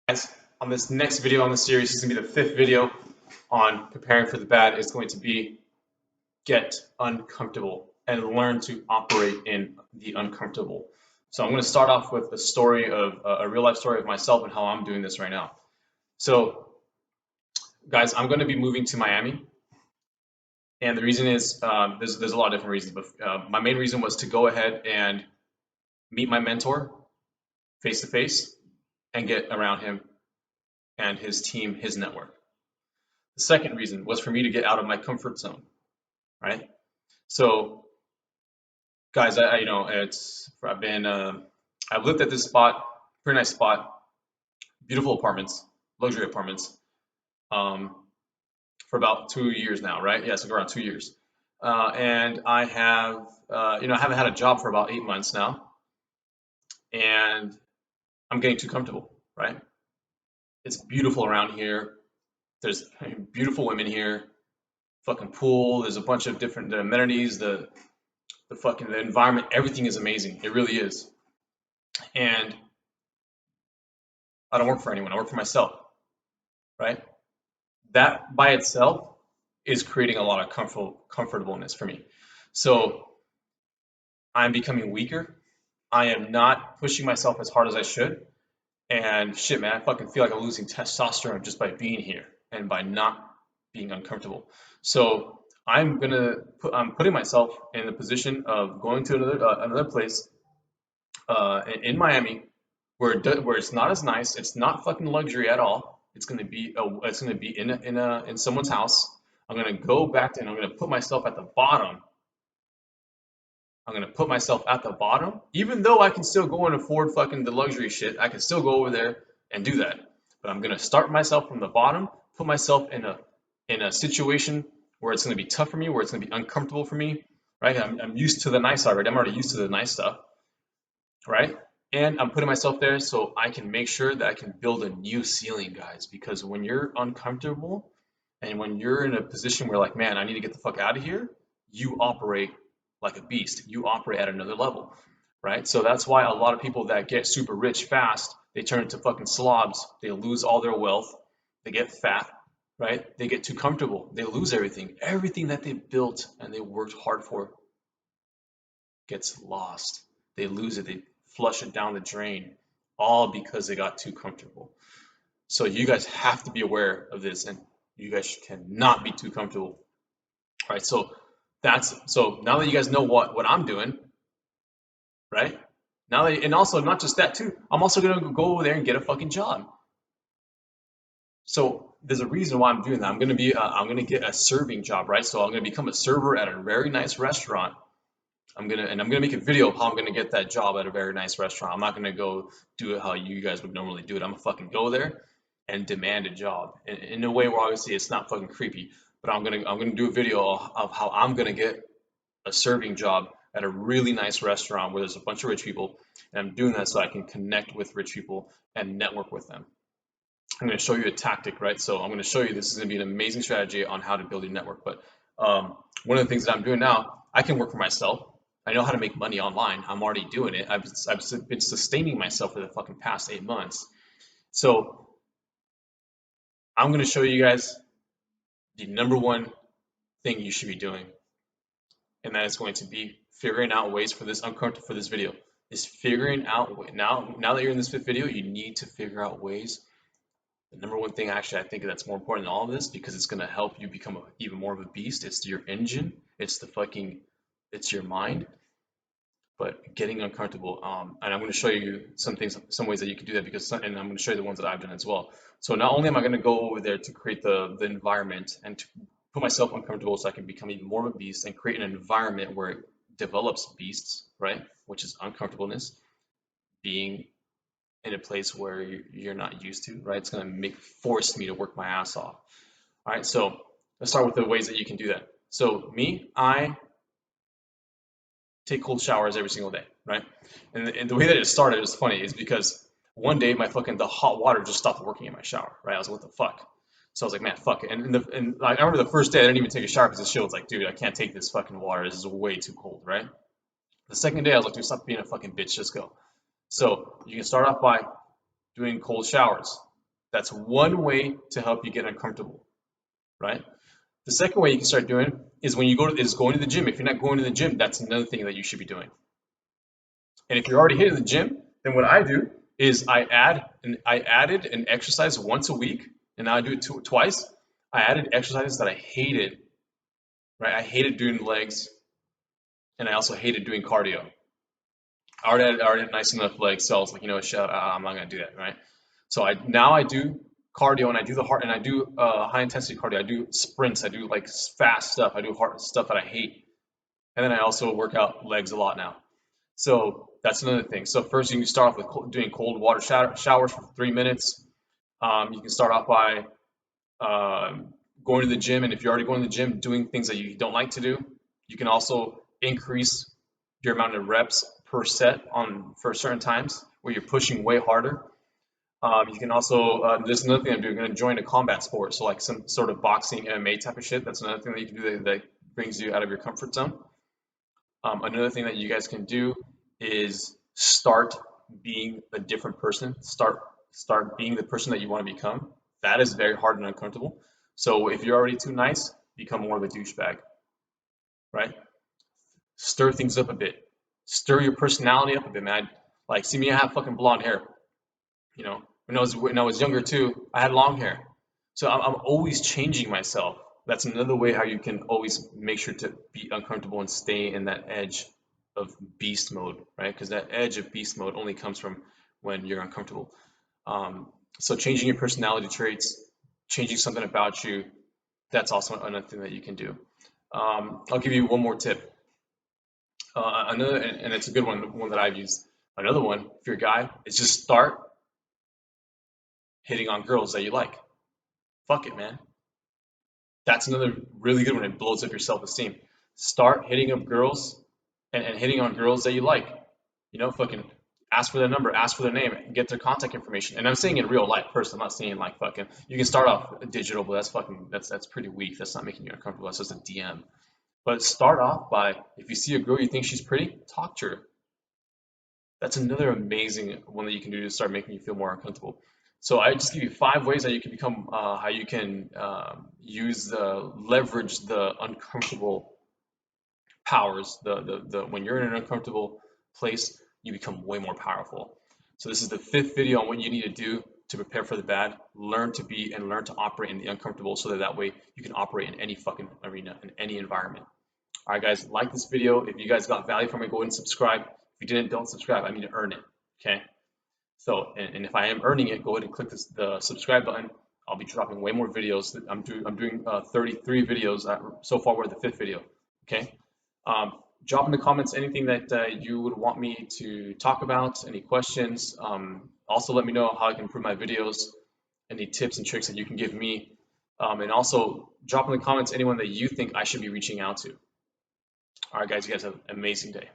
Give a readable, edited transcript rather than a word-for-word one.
Guys, on this next video on the series, this is going to be the fifth video on preparing for the bad. It's going to be get uncomfortable and learn to operate in the uncomfortable. So I'm going to start off with a story of a real life story of myself and how I'm doing this right now. So guys, I'm going to be moving to Miami. And the reason is there's a lot of different reasons, but my main reason was to go ahead and meet my mentor face to face and get around him and his team, his network. The second reason was for me to get out of my comfort zone, right? So, guys, I've lived at this spot, pretty nice spot, beautiful apartments, luxury apartments, for about 2 years now, right? Yeah, so around 2 years, and I have, I haven't had a job for about 8 months now, and I'm getting too comfortable, right? It's beautiful around here. There's beautiful women here. Fucking pool. There's a bunch of different amenities. The environment. Everything is amazing. It really is. And I don't work for anyone. I work for myself, right? That by itself is creating a lot of comfortableness for me. So I'm becoming weaker. I am not pushing myself as hard as I should. And shit, man, I fucking feel like I'm losing testosterone just by being here and by not being uncomfortable. So I'm putting myself in the position of going to another place in Miami where it's not as nice. It's not fucking luxury at all. It's gonna be in someone's house. I'm gonna go back and I'm gonna put myself at the bottom. I'm gonna put myself at the bottom, even though I can still go and afford fucking the luxury shit. I can still go over there and do that. But I'm gonna start myself from the bottom, put myself in a situation where it's gonna be tough for me, where it's gonna be uncomfortable for me, right? I'm used to the nice already. I'm already used to the nice stuff, right? And I'm putting myself there so I can make sure that I can build a new ceiling, guys. Because when you're uncomfortable and when you're in a position where like, man, I need to get the fuck out of here, you operate like a beast. You operate at another level, right? So that's why a lot of people that get super rich fast, they turn into fucking slobs. They lose all their wealth. They get fat, right? They get too comfortable. They lose everything. Everything that they built and they worked hard for gets lost. They lose it. They flush it down the drain, all because they got too comfortable. So you guys have to be aware of this, and you guys cannot be too comfortable. All right, so now that you guys know what I'm doing, right? And also not just that too. I'm also gonna go over there and get a fucking job. So there's a reason why I'm doing that. I'm gonna get a serving job, right? So I'm gonna become a server at a very nice restaurant. I'm gonna make a video of how I'm gonna get that job at a very nice restaurant. I'm not gonna go do it how you guys would normally do it. I'm gonna fucking go there and demand a job in a way where obviously it's not fucking creepy. But I'm gonna do a video of how I'm gonna get a serving job at a really nice restaurant where there's a bunch of rich people, and I'm doing that so I can connect with rich people and network with them. I'm going to show you a tactic, right? So I'm going to show you this is going to be an amazing strategy on how to build your network. But one of the things that I'm doing now, I can work for myself. I know how to make money online. I'm already doing it. I've been sustaining myself for the fucking past 8 months. So I'm going to show you guys the number one thing you should be doing, and that is going to be figuring out ways for this video. Is figuring out now that you're in this fifth video, you need to figure out ways. The number one thing, actually, I think that's more important than all of this because it's going to help you become even more of a beast. It's your engine. It's your mind. But getting uncomfortable. And I'm going to show you some ways that you can do that and I'm going to show you the ones that I've done as well. So not only am I going to go over there to create the environment and to put myself uncomfortable so I can become even more of a beast and create an environment where it develops beasts, right? Which is uncomfortableness, being in a place where you're not used to, right? It's going to force me to work my ass off. All right, so let's start with the ways that you can do that. So I take cold showers every single day, right? And the way that it started is funny, is because one day the hot water just stopped working in my shower, right? I was like, what the fuck? So I was like, man, fuck it. And I remember the first day I didn't even take a shower because the shit was like, dude, I can't take this fucking water. This is way too cold, right? The second day I was like, dude, stop being a fucking bitch, just go. So you can start off by doing cold showers. That's one way to help you get uncomfortable, right? The second way you can start doing is when you going to the gym. If you're not going to the gym, that's another thing that you should be doing. And if you're already hitting the gym, then what I do is I added an exercise once a week, and now I do it twice. I added exercises that I hated, right? I hated doing legs, and I also hated doing cardio. I already had nice enough legs, so I was like, you know, shut, I'm not gonna do that, right? So I do cardio, and I do high intensity cardio. I do sprints. I do like fast stuff. I do hard stuff that I hate, and then I also work out legs a lot now. So that's another thing. So first, you can start off with doing cold water showers for 3 minutes. You can start off by going to the gym, and if you're already going to the gym, doing things that you don't like to do. You can also increase your amount of reps per set on for certain times where you're pushing way harder. You can also there's another thing I'm doing. I'm going to join a combat sport, so like some sort of boxing, MMA type of shit. That's another thing that you can do that brings you out of your comfort zone. Another thing that you guys can do is start being a different person. Start being the person that you want to become. That is very hard and uncomfortable. So if you're already too nice, become more of a douchebag, right? Stir things up a bit. Stir your personality up a bit, man. Like, see me, I have fucking blonde hair. You know, when I was younger too, I had long hair. So I'm always changing myself. That's another way how you can always make sure to be uncomfortable and stay in that edge of beast mode, right? Because that edge of beast mode only comes from when you're uncomfortable. So changing your personality traits, changing something about you, that's also another thing that you can do. I'll give you one more tip. Another, and it's a good one that I've used. Another one, if you're a guy, is just start hitting on girls that you like. Fuck it, man. That's another really good one. It blows up your self-esteem. Start hitting up girls and hitting on girls that you like. You know, fucking ask for their number, ask for their name, get their contact information. And I'm saying in real life, person. I'm not saying like fucking. You can start off digital, but that's pretty weak. That's not making you uncomfortable. That's just a DM. But start off by if you see a girl you think she's pretty, talk to her. That's another amazing one that you can do to start making you feel more uncomfortable. So I just give you 5 ways that you can become, how you can leverage the uncomfortable powers. The when you're in an uncomfortable place, you become way more powerful. So this is the 5th video on what you need to do to prepare for the bad. Learn to be and learn to operate in the uncomfortable, so that way you can operate in any fucking arena, in any environment. All right, guys, like this video. If you guys got value from it, go ahead and subscribe. If you didn't, don't subscribe. I mean to earn it. Okay. So, and if I am earning it, go ahead and click the subscribe button. I'll be dropping way more videos. I'm doing 33 videos so far. We're at the 5th video. Okay. Drop in the comments anything that you would want me to talk about, any questions. Also, let me know how I can improve my videos, any tips and tricks that you can give me. And also, drop in the comments anyone that you think I should be reaching out to. All right, guys, you guys have an amazing day.